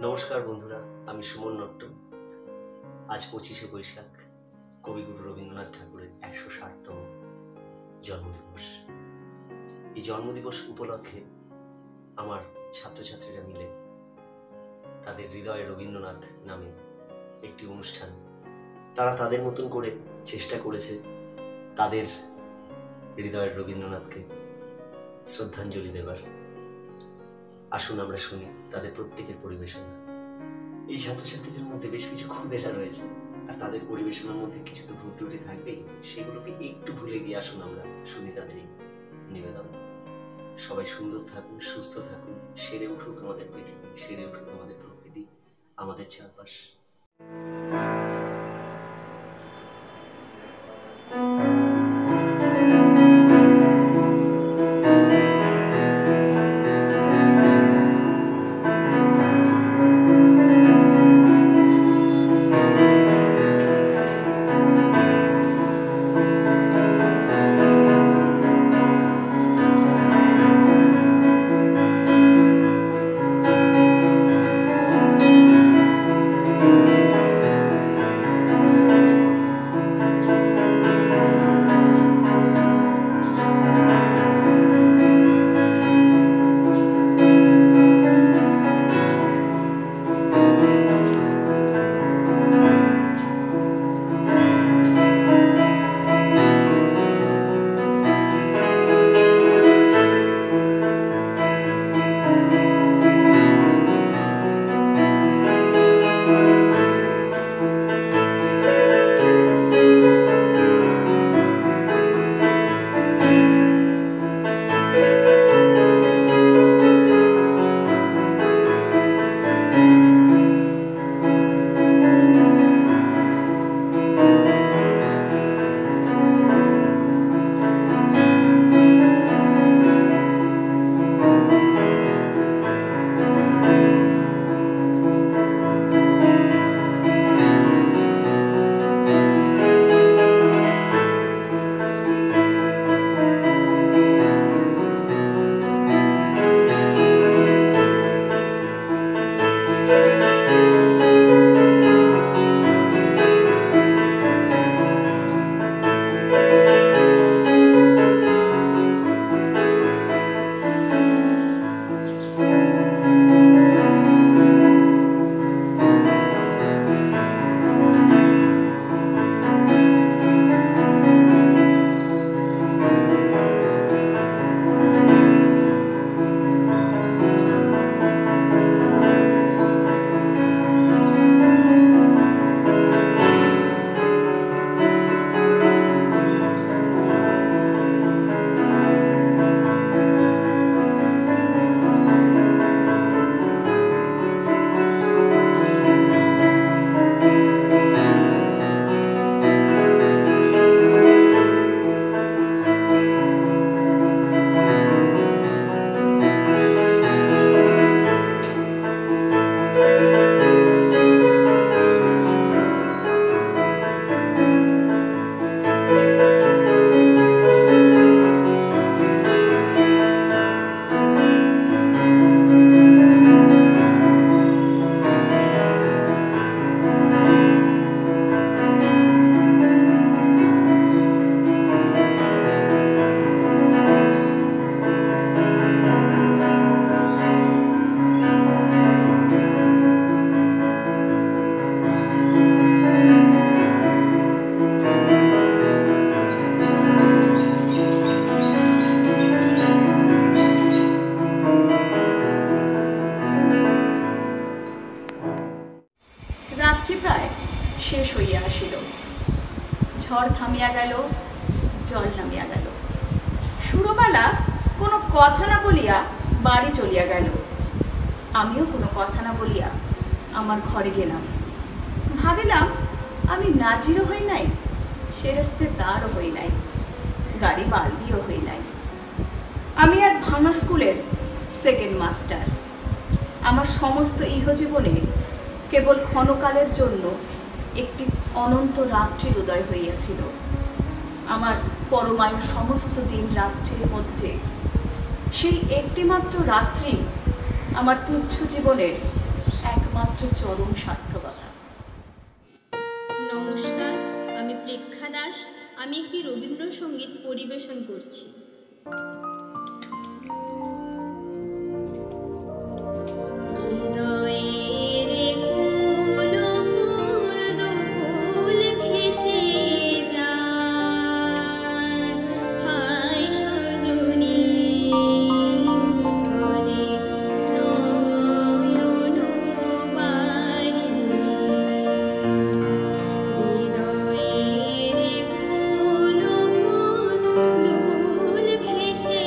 নমস্কার বন্ধুরা, আমি সুমন নট্ট। আজ 25শে বৈশাখ, কবিগুরু রবীন্দ্রনাথ ঠাকুরের 160তম জন্মদিবস। এই জন্মদিবস উপলক্ষে আমার ছাত্রছাত্রীরা মিলে তাদের হৃদয়ে রবীন্দ্রনাথ নামে একটি অনুষ্ঠান তারা তাদের মতন করে চেষ্টা করেছে তাদের হৃদয়ের রবীন্দ্রনাথকে শ্রদ্ধাঞ্জলি দেবার। আসুন আমরা শুনি তাদের প্রত্যেকের পরিবেশনা। এই ছাত্রছাত্রীদের মধ্যে বেশ কিছু ক্ষুদেরা রয়েছে, আর তাদের পরিবেশনার মধ্যে কিছু তো ভুল ত্রুটি থাকবেই। সেগুলোকে একটু ভুলে গিয়ে আসুন আমরা শুনি তাদের এই নিবেদন। সবাই সুন্দর থাকুন, সুস্থ থাকুন, সেরে উঠুক আমাদের পৃথিবী, সেরে উঠুক আমাদের প্রকৃতি, আমাদের চারপাশ। রাত্রি প্রায় শেষ হইয়া আসিল। ঝড় থামিয়া গেল, জল নামিয়া গেল। সুরবালা কোনো কথা না বলিয়া বাড়ি চলিয়া গেল। আমিও কোনো কথা না বলিয়া আমার ঘরে গেলাম। ভাবিলাম আমি নাজিরও হই নাই, সেরেস্তেদারও হই নাই, গাড়ি বালদিও হই নাই। আমি এক ভাঙা স্কুলের সেকেন্ড মাস্টার। আমার সমস্ত ইহজীবনে কেবল ক্ষণকালের জন্য একটি অনন্ত রাত্রির উদয় হইয়াছিল। আমার পরমায়ু সমস্ত দিন রাত্রির মধ্যে সেই একটিমাত্র রাত্রি আমার তুচ্ছ জীবনের এক একমাত্র চরম সার্থকতা। নমস্কার, আমি প্রেক্ষা দাস। আমি একটি রবীন্দ্রসঙ্গীত পরিবেশন করছি। হৃদয়ের কোন কোন দুকুল ভেসে যায়, হায় সজনী তলে নয়ন বাড়ি। হৃদয়ের কোন কোন দুকুল ভেসে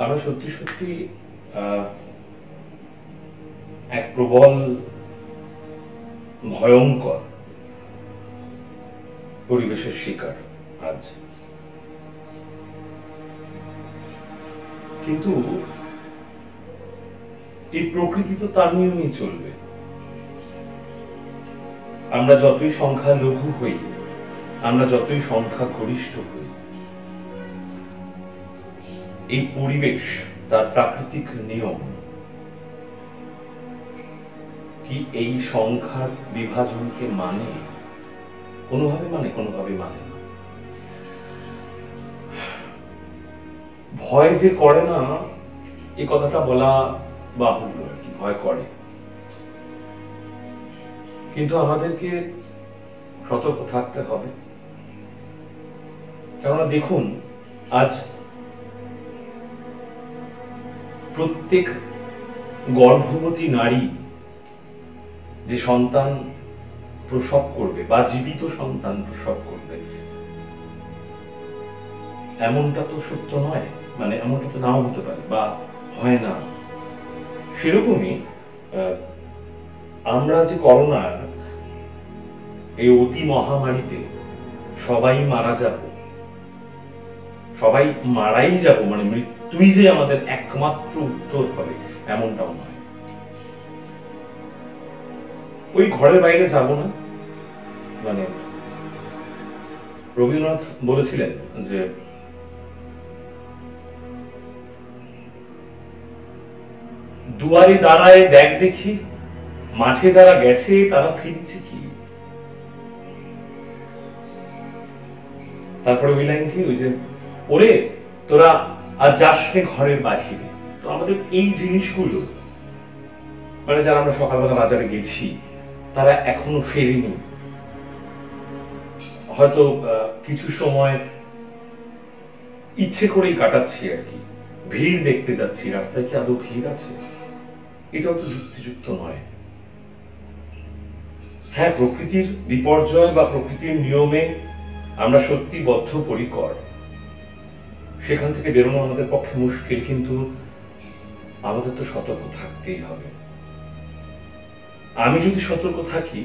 আমরা সত্যি সত্যি এক প্রবল ভয়ঙ্কর পরিবেশের শিকার আজ। কিন্তু এই প্রকৃতি তো তার নিয়মেই চলবে। আমরা যতই সংখ্যা লঘু হই, আমরা যতই সংখ্যা গরিষ্ঠ হই, এই পরিবেশ তার প্রাকৃতিক নিয়ম কি এই সংখ্যার বিভাজনকে মানে? কোনোভাবে মানে, কোনোভাবে মানে না। ভয় যে করে না, এই কথাটা বলা বাহুল্য আর কি। ভয় করে, কিন্তু আমাদেরকে সতর্ক থাকতে হবে। কেননা দেখুন, আজ প্রত্যেক গর্ভবতী নারী যে সন্তান প্রসব করবে বা জীবিত সন্তান প্রসব করবে, এমনটা তো সত্য নয়, মানে এমনটা তো নাও হতে পারে বা হয় না। সেরকমই আমরা যে করোনার এই অতি মহামারীতে সবাই মারা যাব, সবাই মারাই যাব, মানে মৃত্যুই যে আমাদের একমাত্র উত্তর হবে এমনটাও নয়। ওই ঘরের বাইরে যাব না, মানে রবীন্দ্রনাথ বলেছিলেন যে দুয়ারে দাঁড়ায় দেখ দেখি, মাঠে যারা গেছে তারা ফিরেছে কি। তারপরে ওই লাইনটি, ওই যে ওরে তোরা আর যাস নে ঘরের বাহিরে। তো আমাদের এই জিনিসগুলো, মানে যারা আমরা সকালবেলা বাজারে গেছি তারা এখনো ফেরেনি, হয়তো কিছু সময় ইচ্ছে করেই কাটাচ্ছি আর কি, ভিড় দেখতে যাচ্ছি, রাস্তায় কি আদৌ ভিড় আছে? এটাও তো যুক্তিযুক্ত নয়। হ্যাঁ, প্রকৃতির বিপর্যয় বা প্রকৃতির নিয়মে আমরা সত্যি বদ্ধপরিকর, সেখান থেকে বেরোনো আমাদের পক্ষে মুশকিল, কিন্তু আমাদের তো সতর্ক থাকতেই হবে। আমি যদি সতর্ক থাকি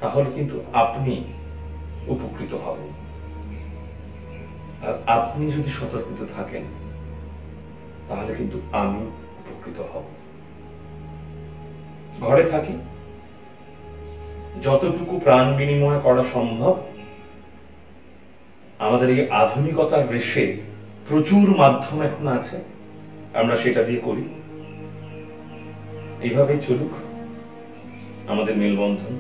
তাহলে কিন্তু আপনি উপকৃত হবেন, আর আপনি যদি সতর্কিত থাকেন তাহলে কিন্তু আমি উপকৃত হব। ঘরে থাকি, যতটুকু প্রাণ বিনিময় করা সম্ভব আমাদের এই আধুনিকতার রেশে প্রচুর মাধ্যম এখন আছে, আমরা সেটা দিয়ে করি। এইভাবেই চলুক আমাদের মেলবন্ধন।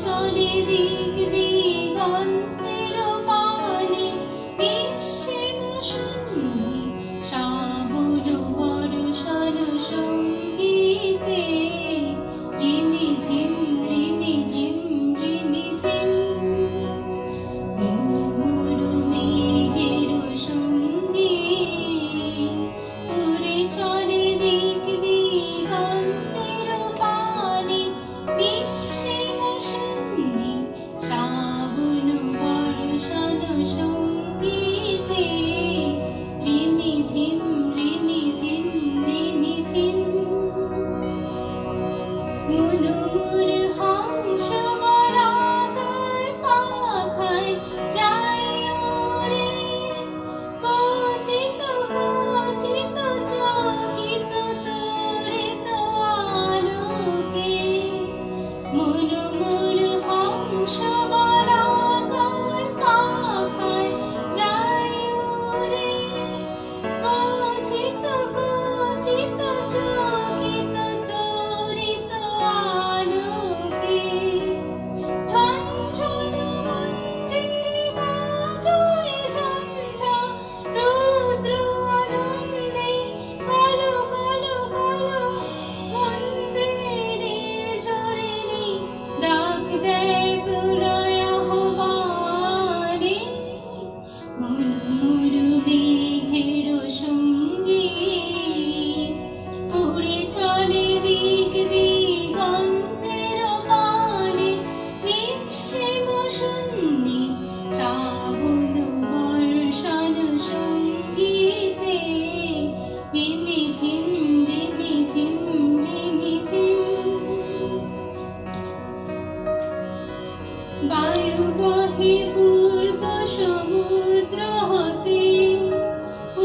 চলে দিক দিগন্ত নিঃশে মৌসুমী শ্রাবণ বর্ষণ সঙ্গীতে রিমিঝিম রিমিঝিম রিমিঝিম বায়ু বহে পূর্ব সমুদ্র হতে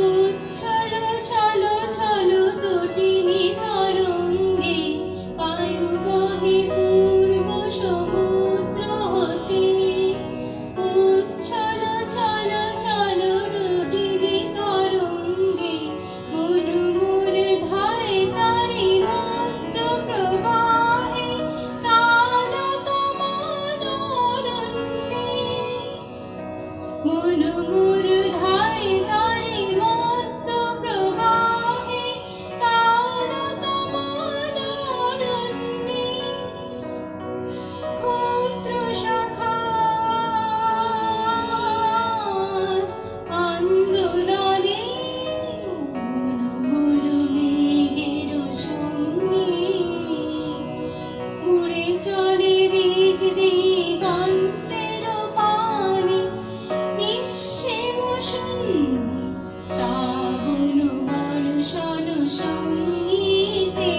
উচ্ছল ছল ছল তটিনী তরঙ্গে বায়ু বহে পূর্ব সমুদ্র হতে উচ্ছল ছল ছল তটিনী তরঙ্গে মনোমোর ধায় তারি মধ্য প্রবাহে মনোমোর ধায় তারি মধ্য প্রবাহে কালতমানরণ্যে ক্ষুদ্র শাখার আন্দোলনে মনোমোর মেঘের সঙ্গে উড়ে চলে দিক দিগন্তের পানে নিঃশে মৌসুমী শ্রাবণ বর্ষণ সঙ্গীতে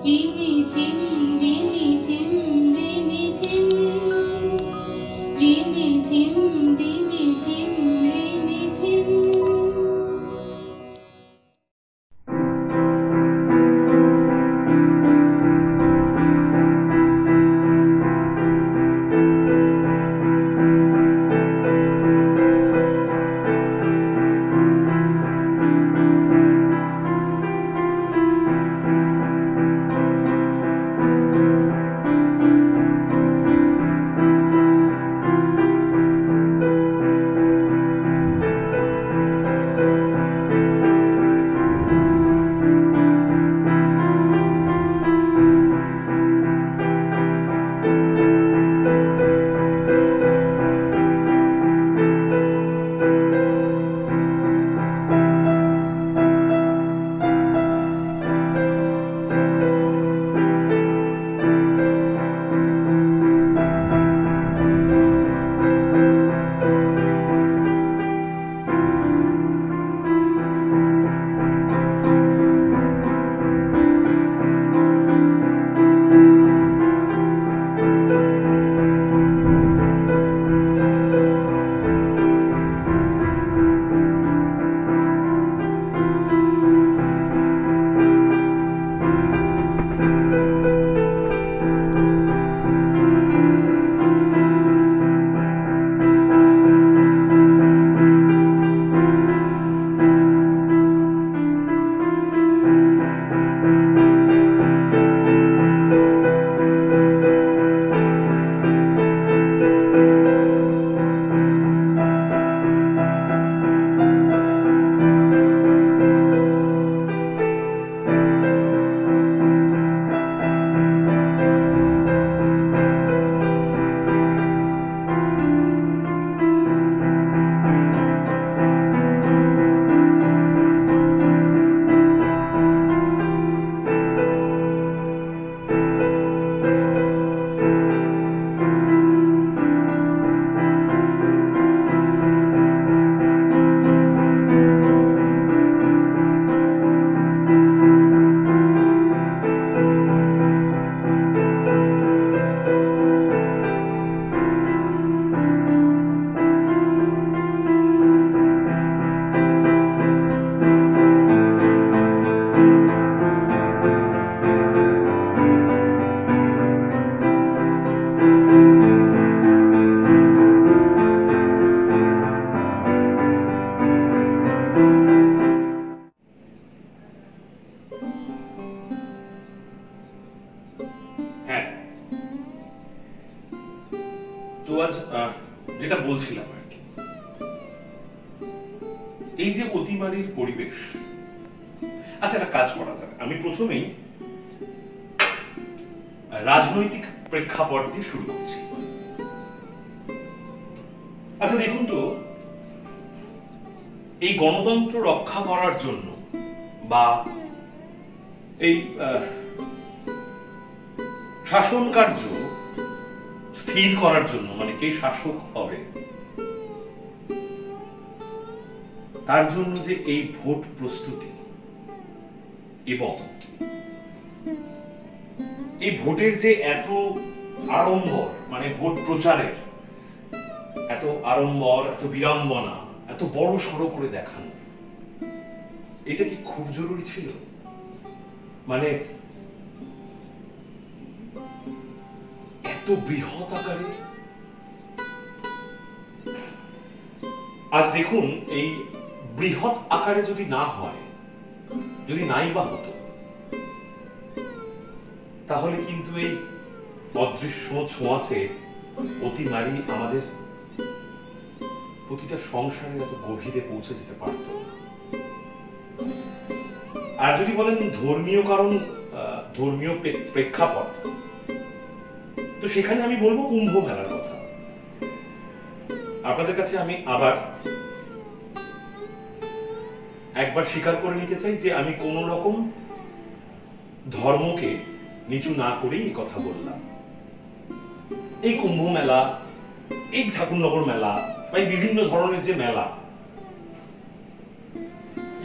রিমিঝিম রিমিঝিম রিমিঝিম রিমিঝিম রিমিঝিম রিমিঝিম। যেটা বলছিলাম আর কি, এই যে অতিমারীর পরিবেশ। আচ্ছা, একটা কাজ করা যাবে, আমি প্রথমেই রাজনৈতিক প্রেক্ষাপট দিয়ে শুরু করছি। আচ্ছা দেখুন তো, এই গণতন্ত্র রক্ষা করার জন্য বা এই শাসন কার্য স্থির করার জন্য, মানে কে শাসক হবে, তার জন্য যে এই ভোট প্রস্তুতি এবং এই ভোটের যে এত আড়ম্বর, মানে ভোট প্রচারের এত আড়ম্বর, এত বিড়ম্বনা, এত বড় সড়ো করে দেখানো, এটা কি খুব জরুরি ছিল? মানে এত বৃহৎ আকারে। আজ দেখুন, এই বৃহৎ আকারে যদি না হয়, যদি নাই বা হতো, তাহলে কিন্তু এই অদৃশ্য ছোঁয়াচে অতিমারি আমাদের প্রতিটা সংসারে এত গভীরে পৌঁছে যেতে পারত। আর যদি বলেন ধর্মীয় কারণ, ধর্মীয় প্রেক্ষাপট, তো সেখানে আমি বলবো কুম্ভ মেলার কথা। আপনাদের কাছে আমি আবার একবার স্বীকার করে নিতে চাই যে আমি কোন রকম ধর্মকে নিচু না করেই এই কথা বললাম। এই কুম্ভ মেলা, এই ঠাকুরনগর মেলা, বা এই বিভিন্ন ধরনের যে মেলা,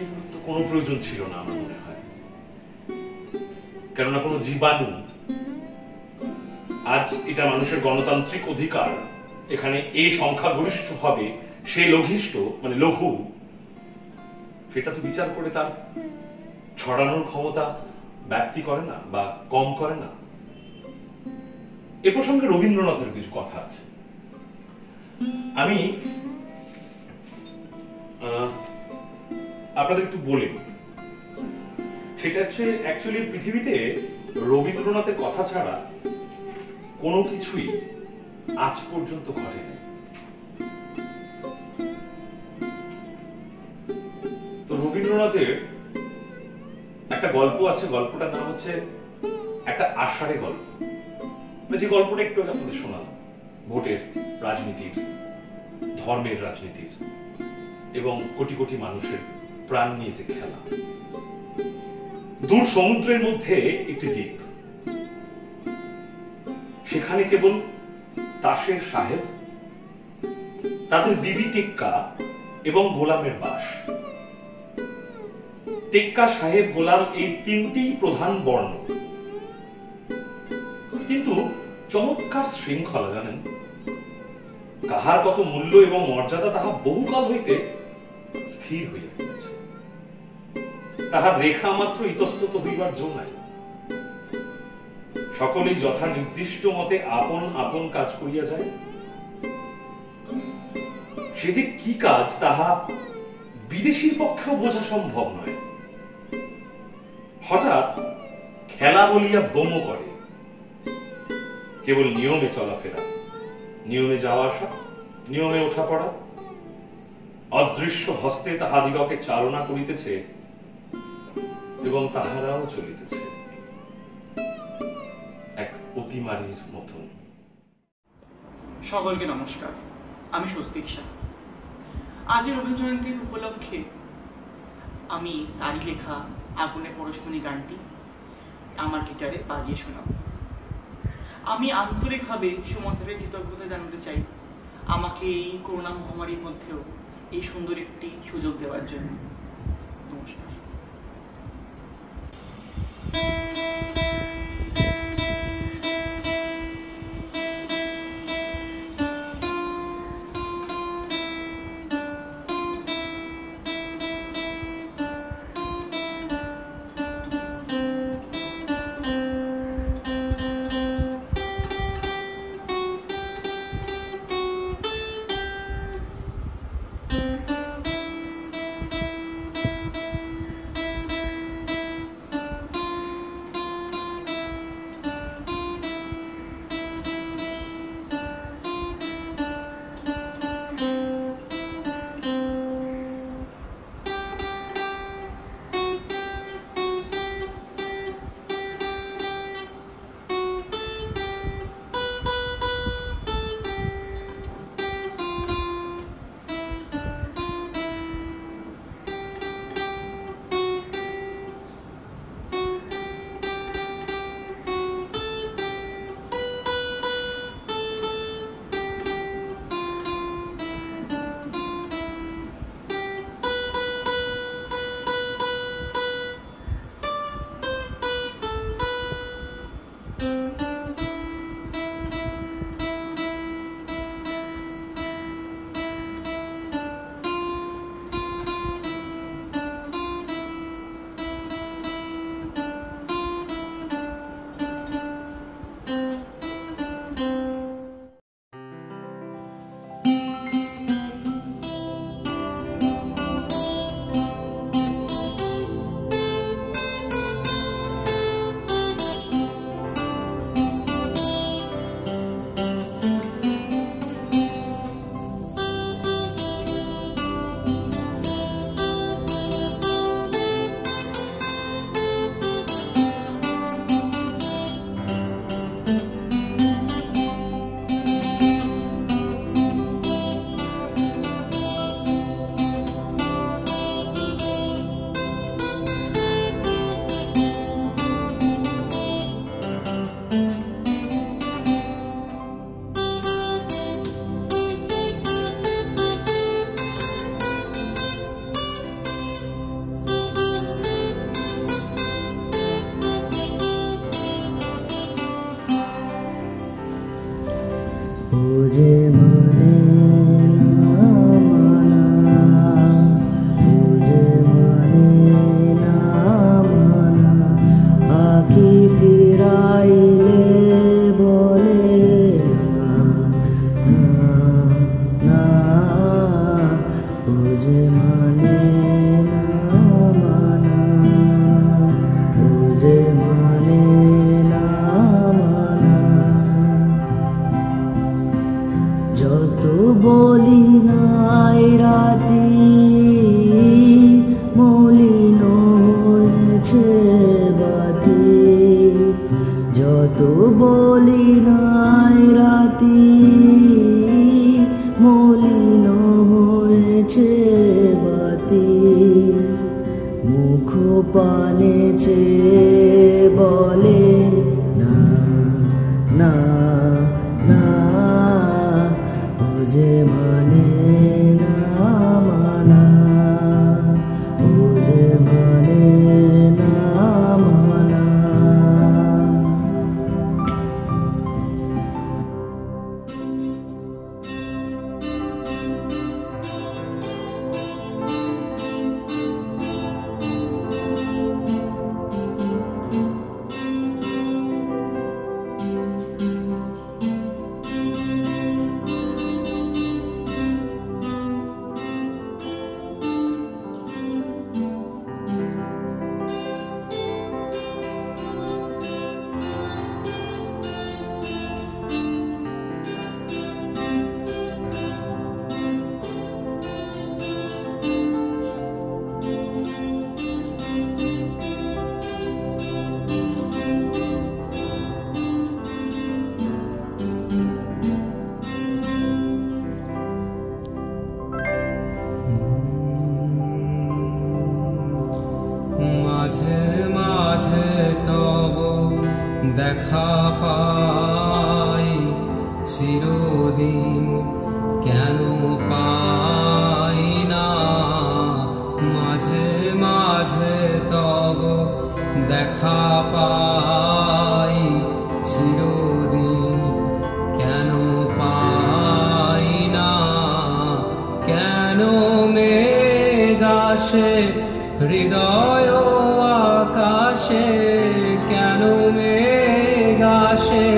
এগুলো তো কোনো প্রয়োজন ছিল না আমার মনে হয়। কেননা কোনো জীবাণু, আজ এটা মানুষের গণতান্ত্রিক অধিকার, এখানে এই সংখ্যাগরিষ্ঠ হবে, সে লঘিষ্ঠ মানে লঘু, সেটা তো বিচার করে তার ছড়ানোর ক্ষমতা ব্যক্তি করে না বা কম করে না। এ প্রসঙ্গে রবীন্দ্রনাথের কিছু কথা আছে, আমি আপনাদের একটু বলি। সেটা হচ্ছে অ্যাকচুয়ালি পৃথিবীতে রবীন্দ্রনাথের কথা ছাড়া কোনো কিছুই আজ পর্যন্ত ঘটেনি। তো রবীন্দ্রনাথের একটা গল্প আছে, গল্পটার নাম হচ্ছে একটা আষাঢ়ে গল্প, যে গল্পটা একটু আগে আপনাদের শোনালাম, ভোটের রাজনীতির, ধর্মের রাজনীতির এবং কোটি কোটি মানুষের প্রাণ নিয়ে যে খেলা। দূর সমুদ্রের মধ্যে একটি দ্বীপ, সেখানে কেবল তাসের সাহেব, তাদের বিবি টেক্কা এবং গোলামের বাস। টেক্কা, সাহেব, গোলাম এই তিনটি প্রধান বর্ণ, কিন্তু চমৎকার শৃঙ্খলা। জানেন, কাহার কত মূল্য এবং মর্যাদা তাহা বহুকাল হইতে স্থির হইয়া গিয়াছে, তাহার রেখা মাত্র ইতস্তত হইবার জো নাই। সকলেই যথা নির্দিষ্ট মতে আপন আপন কাজ করিয়া যায়। সে যে কি কাজ তাহা বিদেশির পক্ষেও বোঝা সম্ভব নয়। হঠাৎ খেলা বলিয়া ভ্রম করে, কেবল নিয়মে চলাফেরা, নিয়মে যাওয়া আসা, নিয়মে ওঠা পড়া, অদৃশ্য হস্তে তাহাদিগকে চালনা করিতেছে এবং তাহারাও চলিতেছে এক অতিমারির মতন। সকলকে নমস্কার, আমি স্বস্তিক শাহ। আজ রবীন্দ্র জয়ন্তীর উপলক্ষে আমি তারই লেখা আগুনে পরশমণি গানটি আমার গিটারে বাজিয়ে শোনাব। আমি আন্তরিকভাবে সমাজের কৃতজ্ঞতা জানাতে চাই আমাকে এই করোনা মহামারীর মধ্যেও এই সুন্দর একটি সুযোগ দেওয়ার জন্য। নমস্কার। যে মানে না মানা, ও যে মানে না মানা। যত বলি নাই রাতি মলিন হয়েছে বাতি, যত বলি নাই রাতি মলিন হয়েছে বাতি। মুখ পানে চেয়ে বলে না না না, ও যে মানে না মানা, ও যে মানে না মানা। মাঝে মাঝে তব দেখা পাই, চিরদিন কেন পাই না। মাঝে মাঝে তব দেখা পাই, চিরদিন কেন পাই না। কেন মেঘ আসে হৃদয় আকাশে, কেন মেঘ আসে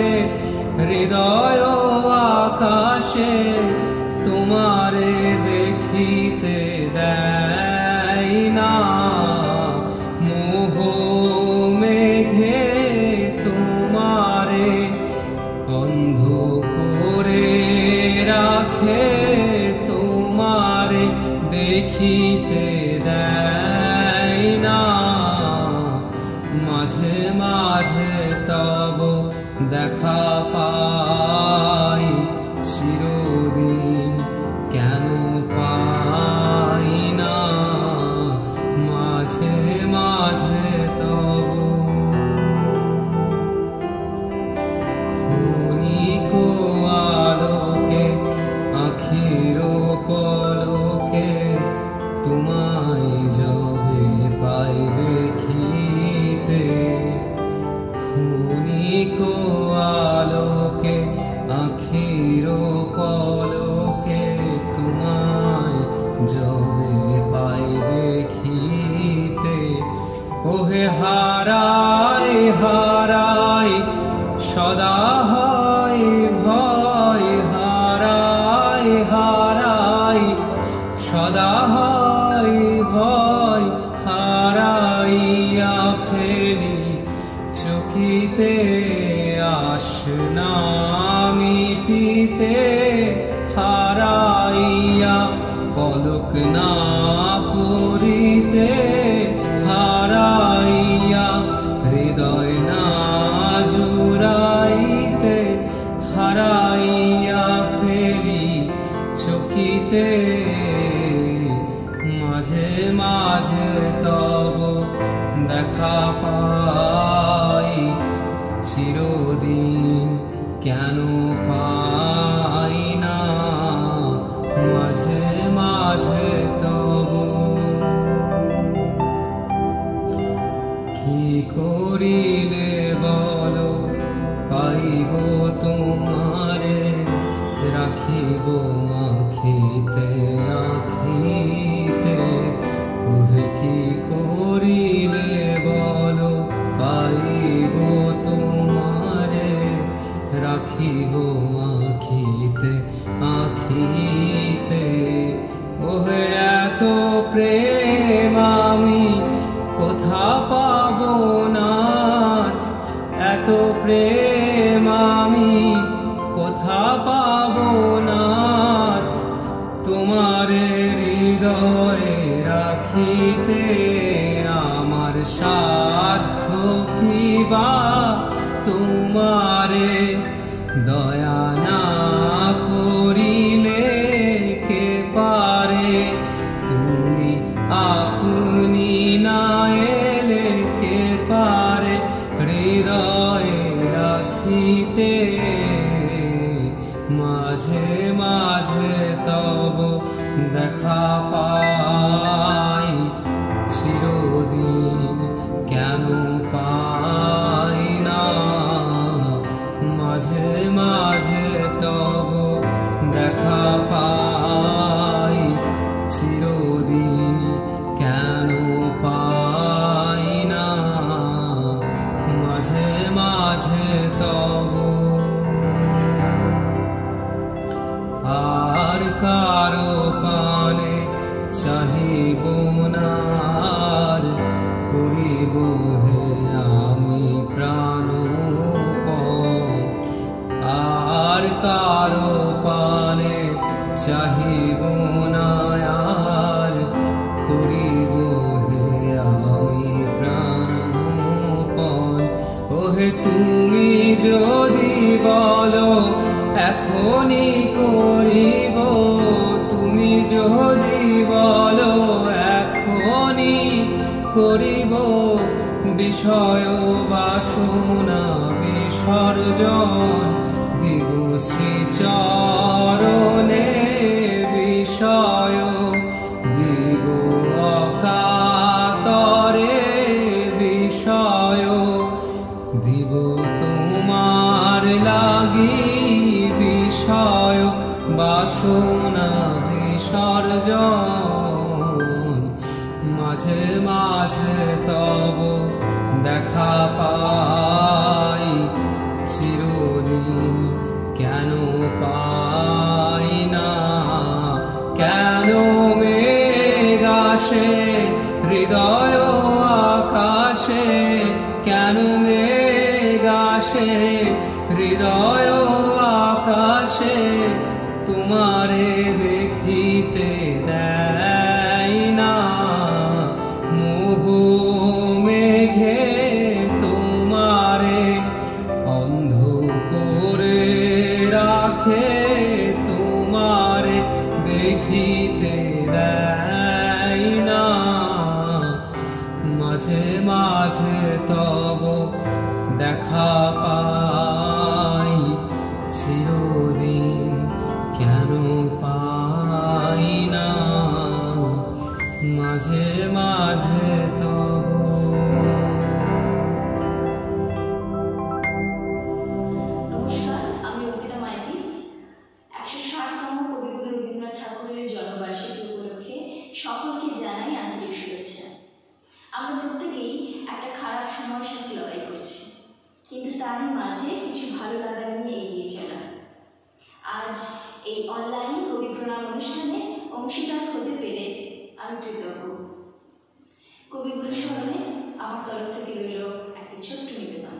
হৃদয় আকাশে, তোমারে দেখিতে দেয় না। মোহ মেঘে তোমারে অন্ধ করে রাখে, তোমারে দেখিতে দেয় না। মাঝে মাঝে তব দেখা পাই, চিরদিন কেন পাই না। মাঝে মাঝে তব ক্ষণিক আলোকে আখির পলকে, তোমায় যবে পাই দেখিতে। ক্ষণিক আলোকে আখির পলকে, তোমায় যবে পাই দেখিতে। ওহে হারাই হারাই সদা হয় ভয়, হারাই হারাই সদা হয় ভয়। হারাইয়া ফেলি চকিতে আসনা মিটিতে, হারাইয়া পলক না পড়িতে। হারাইয়া হৃদয় না জুড়াইতে, হারাইয়া ফেলি চকিতে। মাঝে মাঝে তব দেখা পাই, চিরদিন কেন পাই না। মাঝে মাঝে তব কি করিলে বলো পাইব তোমারে, রাখিব আখিতে আখিতে। ওহে কি করিলে বলো পাইব তোমারে, রাখিব আখিতে আখিতে। ওহে এত প্রেম আমি কোথা পাবো নাথ, তোমারে হৃদয়ে রাখিতে আমার সাধ্য কি বা, তোমারে দয়া না করিলে কে পারে, তুমি আপনি না এলে কে পারে হৃদয়ে রাখিতে। মাঝে মাঝে তব দেখা পাই, চিরদিন কেন পাই না। মাঝে মাঝে তব দেখা পাই, চিরদিন কেন পাই না। মাঝে মাঝে তব আর কারো পানে চাহিব না, করিব হে আমি প্রাণপণ। আর কারো পানে চাহিব না, আর করিব হে আমি প্রাণপণ। ওহে তুমি যদি বলো এখনই করিব, তুমি যদি বলো এখনই করিব, বিষয় বাসনা বিসর্জন দিব শ্রীচরণে, বিষয় দিব অকাতরে, বিষয় দিব তোমার লাগি, বিষয় বাসনা বিসর্জন। মাঝে মাঝে তব দেখা পাই, চিরদিন কেন পাই না। কেন মেঘ আসে হৃদয় আকাশে, কেন মেঘ আসে হৃদয় আকাশে, তোমারে দেখিতে দেয় না। মোহ মেঘে তোমারে অন্ধ করে রাখে, তোমারে দেখিতে দেয় না। মাঝে মাঝে তব দেখা পাই, চিরদিন কেন পাই না। মাঝে মাঝে তব নমস্কার, আমি অর্পিতা মাইতি। 160তম কবিগুরু রবীন্দ্রনাথ ঠাকুরের জন্মবার্ষিকী উপলক্ষে সকলকে জানাই আন্তরিক শুভেচ্ছা। আমরা প্রত্যেকেই একটা খারাপ সময়ের সাথে লড়াই করছি, কিন্তু তারই মাঝে কিছু ভালো লাগা নিয়ে এগিয়ে চলা। আজ এই অনলাইন কবি প্রণাম অনুষ্ঠানে অংশীদার হতে পেরে আমি কৃতজ্ঞ। কবিগুরু স্মরণে আমার তরফ থেকে রইল একটি ছোট্ট নিবেদন।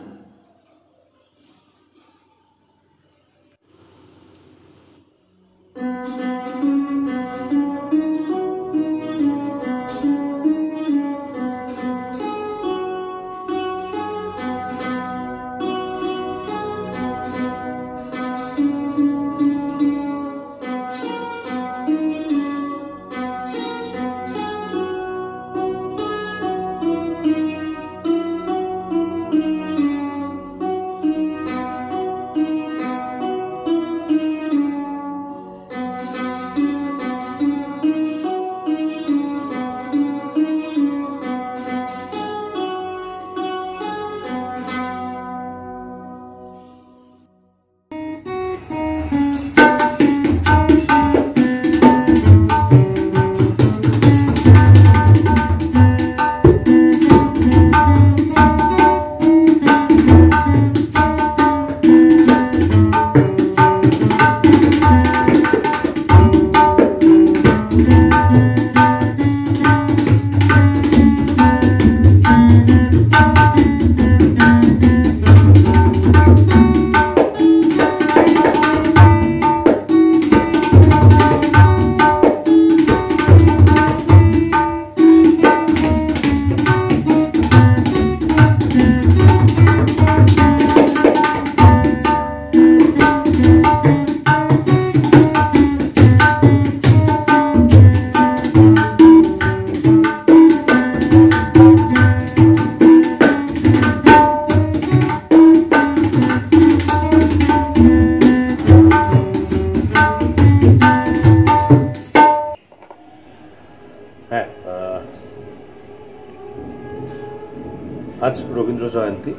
আজ রবীন্দ্র জয়ন্তী,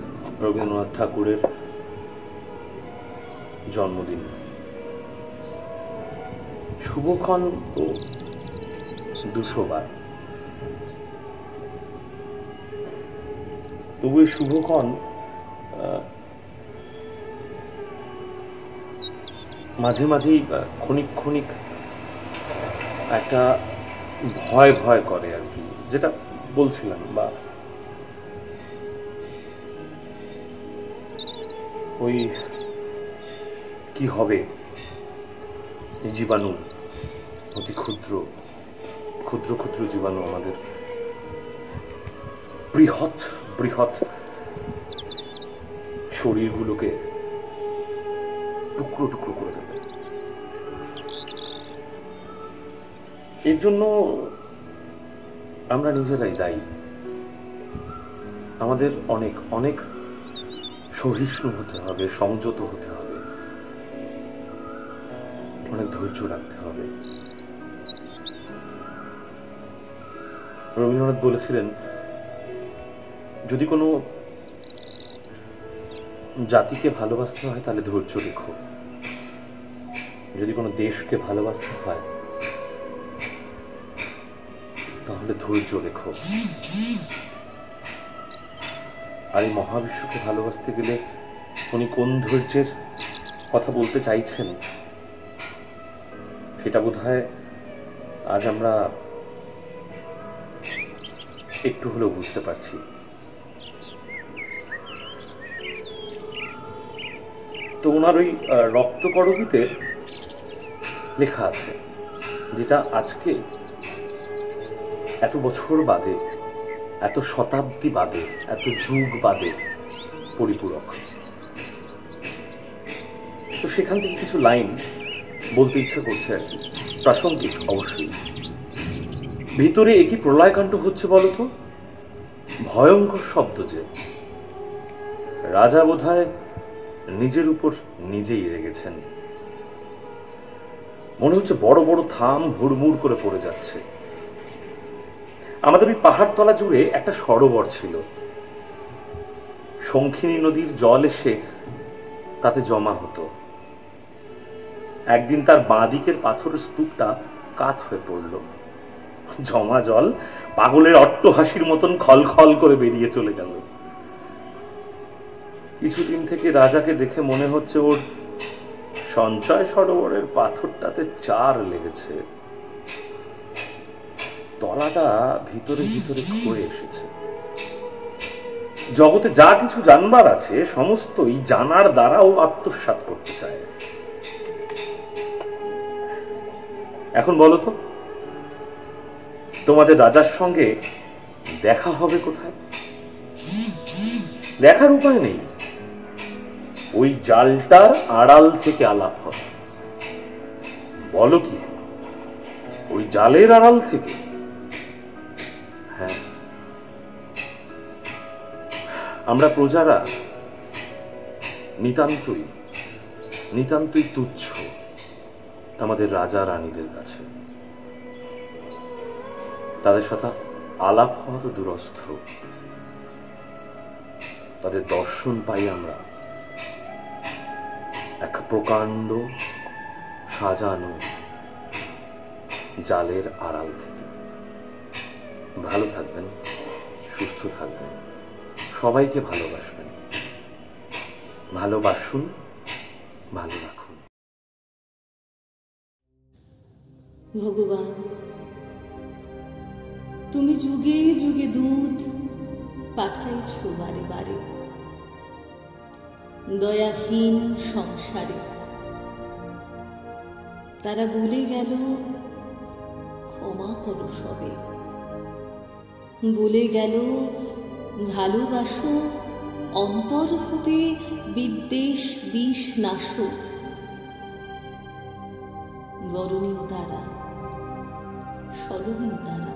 রবীন্দ্রনাথ ঠাকুরের জন্মদিন। শুভক্ষণ তো 200 বার, তবু এই শুভক্ষণ মাঝে মাঝেই ক্ষণিক ক্ষণিক একটা ভয় ভয় করে আর কি, যেটা বলছিলাম, বা ওই কি হবে, জীবাণু, অতি ক্ষুদ্র ক্ষুদ্র ক্ষুদ্র জীবাণু আমাদের বৃহৎ বৃহৎ শরীরগুলোকে টুকরো টুকরো করে দেবে। এর জন্য আমরা নিজেরাই দায়ী। আমাদের অনেক অনেক সহিষ্ণু হতে হবে, সংযত হতে হবে, অনেক ধৈর্য রাখতে হবে। রবীন্দ্রনাথ বলেছিলেন, যদি কোনো জাতিকে ভালোবাসতে হয় তাহলে ধৈর্য রেখো, যদি কোনো দেশকে ভালোবাসতে হয় তাহলে ধৈর্য রেখো। আর এই মহাবিশ্বকে ভালোবাসতে গেলে উনি কোন ধৈর্যের কথা বলতে চাইছেন সেটা বোধহয় আজ আমরা একটু হলেও বুঝতে পারছি। তো ওনার ওই রক্তকরবীতে লেখা আছে, যেটা আজকে এত বছর বাদে, এত শতাব্দী বাদে, এত যুগ বাদে পরিপূরক। তো সেখান থেকে কিছু লাইন বলতে ইচ্ছা করছে আর কি, প্রাসঙ্গিক অবশ্যই। ভিতরে একই প্রলয়কাণ্ড হচ্ছে বলতো, ভয়ঙ্কর শব্দ যে, রাজা বোধহয় নিজের উপর নিজেই রেগেছেন। মনে হচ্ছে বড় বড় থাম হুড়মুড় করে পড়ে যাচ্ছে। আমাদের ওই পাহাড়তলা জুড়ে একটা সরোবর ছিল, শঙ্খিনী নদীর জল এসে তাতে জমা হতো। একদিন তার বাঁ দিকের পাথরের স্তূপটা কাত হয়ে পড়ল, জমা জল পাগলের অট্টহাসির মতন খলখল করে বেরিয়ে চলে গেল। কিছুদিন থেকে রাজাকে দেখে মনে হচ্ছে ওর সঞ্চয় সরোবরের পাথরটাতে চার লেগেছে, তলাটা ভিতরে ভিতরে ক্ষয়ে এসেছে। জগতে যা কিছু জানবার আছে সমস্তই জানার দ্বারা ও আত্মসাৎ করতে চায়। এখন বলো তো, তোমাদের রাজার সঙ্গে দেখা হবে কোথায়? দেখার উপায় নেই, ওই জালটার আড়াল থেকে আলাপ হবে। বলো কি, ওই জালের আড়াল থেকে? হ্যাঁ, আমরা প্রজারা নিতান্তই নিতান্তই তুচ্ছ আমাদের রাজা রানীদের কাছে। তাদের সাথে আলাপ হওয়া তো দূরস্থ, তাদের দর্শন পাই আমরা এক প্রকাণ্ড সাজানো জালের আড়াল থেকে। ভালো থাকবেন, সুস্থ থাকবেন, সবাইকে ভালোবাসবেন, ভালোবাসুন, ভালো রাখুন। ভগবান, তুমি যুগে যুগে দূত পাঠাইছ বারে বারে দয়াহীন সংসারে। তারা বলে গেল ক্ষমা করো সবে, বলে গেল ভালোবাসো, অন্তর হতে বিদ্বেষ বিষ নাশো। বরণীয় তারা, স্মরণীয় তারা,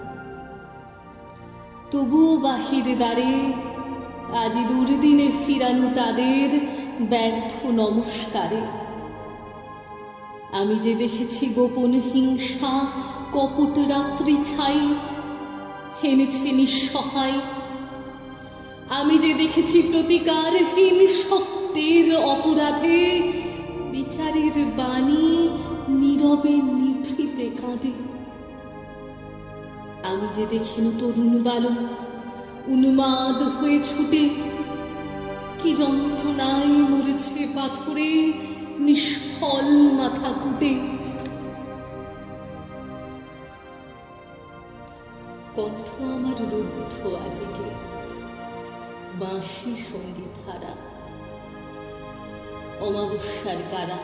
তবুও বাহির দ্বারে আজি দুর্দিনে ফিরানো তাদের ব্যর্থ নমস্কারে। আমি যে দেখেছি গোপন হিংসা, কপট রাত্রি ছাই এনেছে নিঃসহায়। আমি যে দেখেছি প্রতিকারহীন শক্তির অপরাধে বিচারের বাণী নীরবে নিভৃতে কাঁদে। আমি যে দেখিনু তরুণ বালক উন্মাদ হয়ে ছুটে, কি যন্ত্রণায় মরেছে পাথরে নিষ্ফল মাথা কুটে। কণ্ঠ আমার রুদ্ধ আজকে বাঁশি সঙ্গীত হারা, অমাবস্যার কারা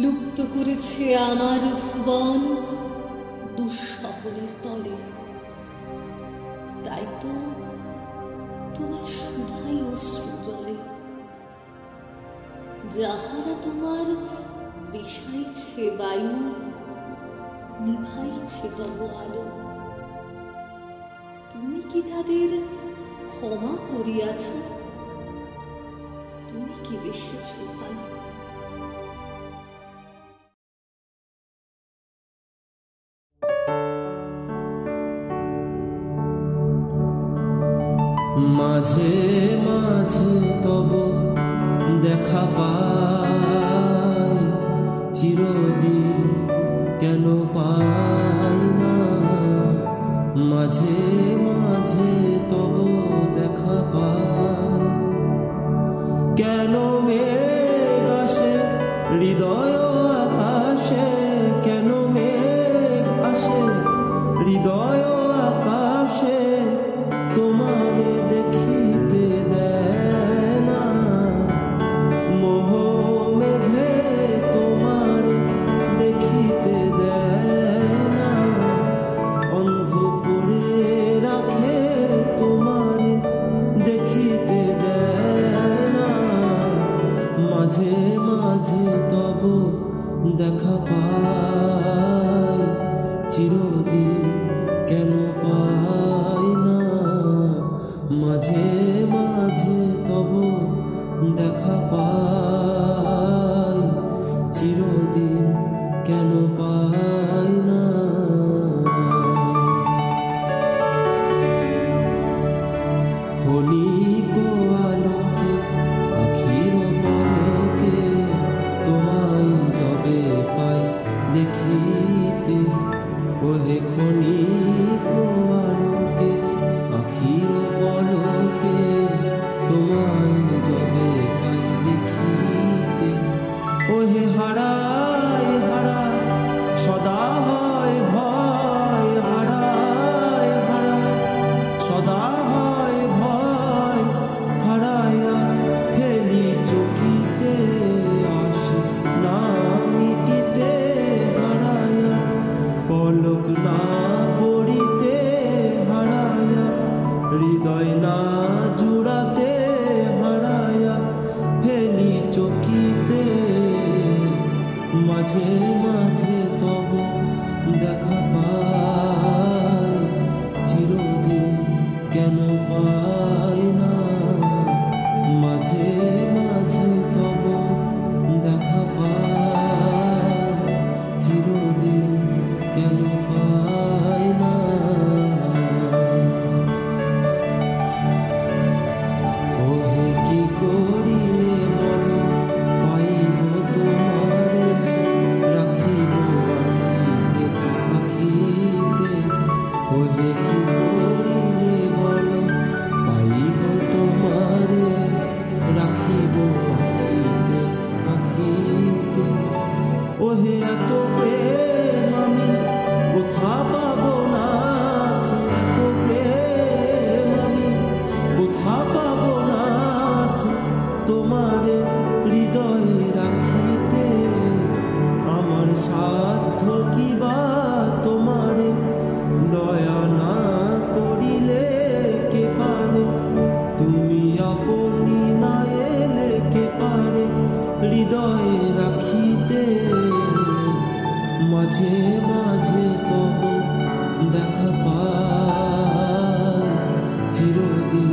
লুপ্ত করেছে আমার ভুবন দুঃস্বপ্নের তলে। তাই তো তোমার সুধাই অশ্রু জলে, যাহারা তোমার বিষাইছে বায়ু নিভাইছে তব আলো। তুমি কি তাদের ক্ষমা করিয়াছ? তুমি কি বেসেছ ভালো? মাঝে মাঝে তব দেখা পাই, চিরদিন কেন পাই না। মাঝে মাঝে তব দেখা পাই, কেন মেঘ আসে হৃদয় আকাশে, কেন মেঘ আসে হৃদয় আকাশে, তোমারে দেখিতে দেয় না। মোহ মেঘে তোমারে দেখিতে দেয় না, অন্ধ করে রাখে তোমারে দেখিতে দেয় না। মাঝে মাঝে তব দেখা পাই, চিরদিন কেন পাই না। মাঝে মাঝে তব দেখা পাই, চিরদিন কেন পাই না। ক্ষণিক আলোকে আখির পলকে তোমায় যবে পাই দেখিতে, ওহে ক্ষণিক আলোকে আখির পলকে তোমায় যবে পাই দেখিতে। ওহে হারায় হারায় সদা হয় ভয়, হারায় হারায় সদা হয় ভয়। হারায়া ফেলি চকিতে আসে না মিটিতে, হারায়া পলক না পড়িতে, হারায়া হৃদয় না জুড়াতে, হারায়া ফেলি চকিতে। মাঝে মাঝে তব দেখা পাই, চিরদিন কেন পাই না। মাঝে মাঝে তব দেখা পাই, চিরদিন কেন পাই না। ওহে কি করিলে বলো পাইব তোমারে, রাখিব আখিতে আখিতে। ওহে কি করিলে বলো পাইব তোমারে, রাখিব আখিতে আখিতে। ওহে এত প্রেম আমি কোথা পাবো না, এত প্রেম আমি কোথা পাবো না। তোমারে হৃদয়ে রাখিতে আমার সাধ্য কি বা, তোমারে দয়া না করিলে কে পারে। তুমি আপনি না এলে কে পারে হৃদয়ে রাখিতে। মাঝে মাঝে তব দেখা পাই, চিরদিন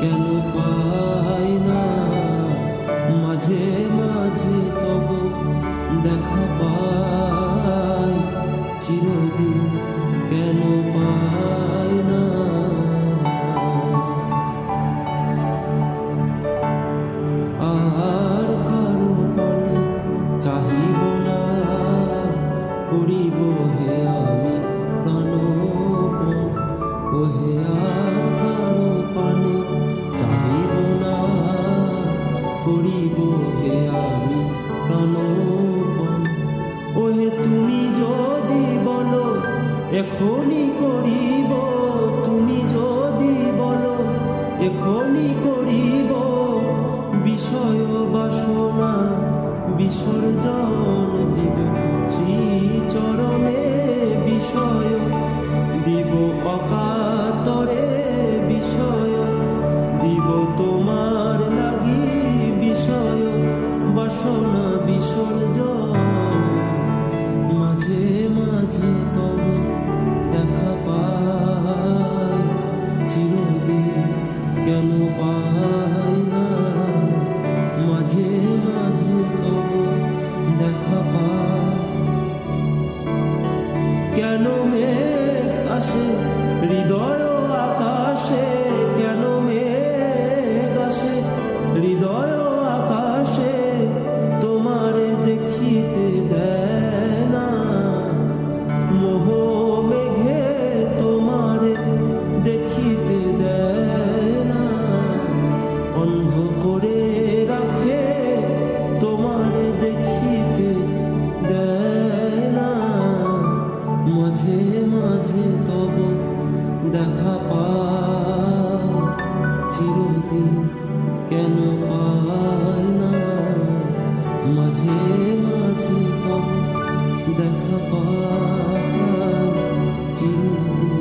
কেন পাই না। মাঝে মাঝে তব দেখা পাই, চিরদিন কেন পাই না। এখনই করিব, তুমি যদি বলো এখনই করিব, বিষয় বাসনা বিসর্জন দিব শ্রীচরণে, বিষয় দিব অকাতরে, বিষয় দিব তোমার লাগি, বিষয় বাসনা বিসর্জন। মাঝে মাঝে তব দেখা পাই, চিরদিন কেন পাই না, মাঝে মাঝে তব দেখা পাই। কেন মেঘ আসে হৃদয় আকাশে, কেন মেঘ আসে হৃদয় আকাশে, তোমারে দেখিতে দেয় না, মোহ মেঘে তোমারে দেখিতে দেয় না, অন্ধ করে রাখে তোমারে দেখিতে দেয় না। মাঝে মাঝে তব দেখা পাই, চিরদিন কেন পাই না, মাঝে মাঝে তব দেখা পাই, চিরদিন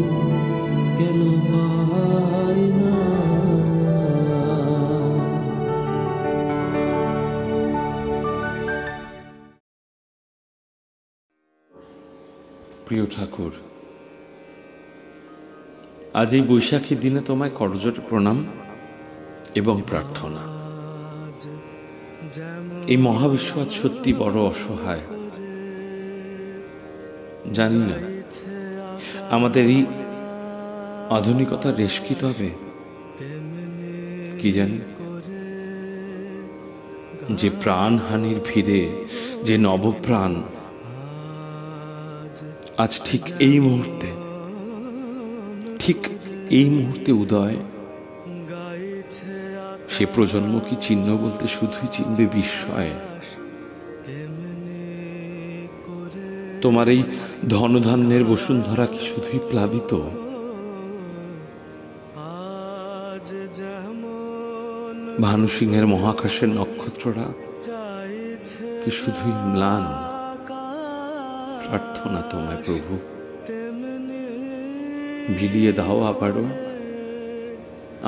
কেন পাই না। প্রিয় ঠাকুর, আজ এই বৈশাখীর দিনে তোমায় করজোড়ে প্রণাম এবং প্রার্থনা। এই মহাবিশ্ব আজ সত্যি বড় অসহায়। জানি না আমাদের এই আধুনিকতার রেশ কি তবে, কি জানি যে প্রাণহানির ভিড়ে যে নবপ্রাণ আজ ঠিক এই মুহূর্তে উদয়, সে প্রজন্ম কি চিহ্ন বলতে শুধুই চিনবে বিস্ময়। তোমার এই ধনধান্যের বসুন্ধরা কি শুধুই প্লাবিত, ভানুসিংহের মহাকাশের নক্ষত্ররা কি শুধুই ম্লান। প্রার্থনা তোমায় প্রভু, বিলিয়ে দাও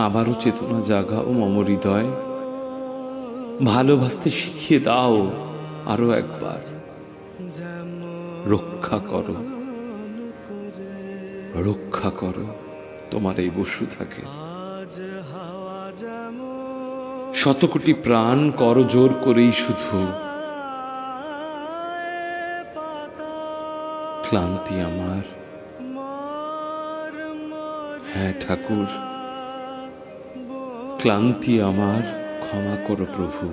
আবারও চেতনা জাগাও মম হৃদয়, ভালোবাসতে শিখিয়ে দাও আরো একবার, রক্ষা করো তোমার এই বসুধাকে। শতকোটি প্রাণ করজোর করেই শুধু ক্লান্তি আমার। হ্যাঁ ঠাকুর, ক্লান্তি আমার, ক্ষমা করো প্রভু।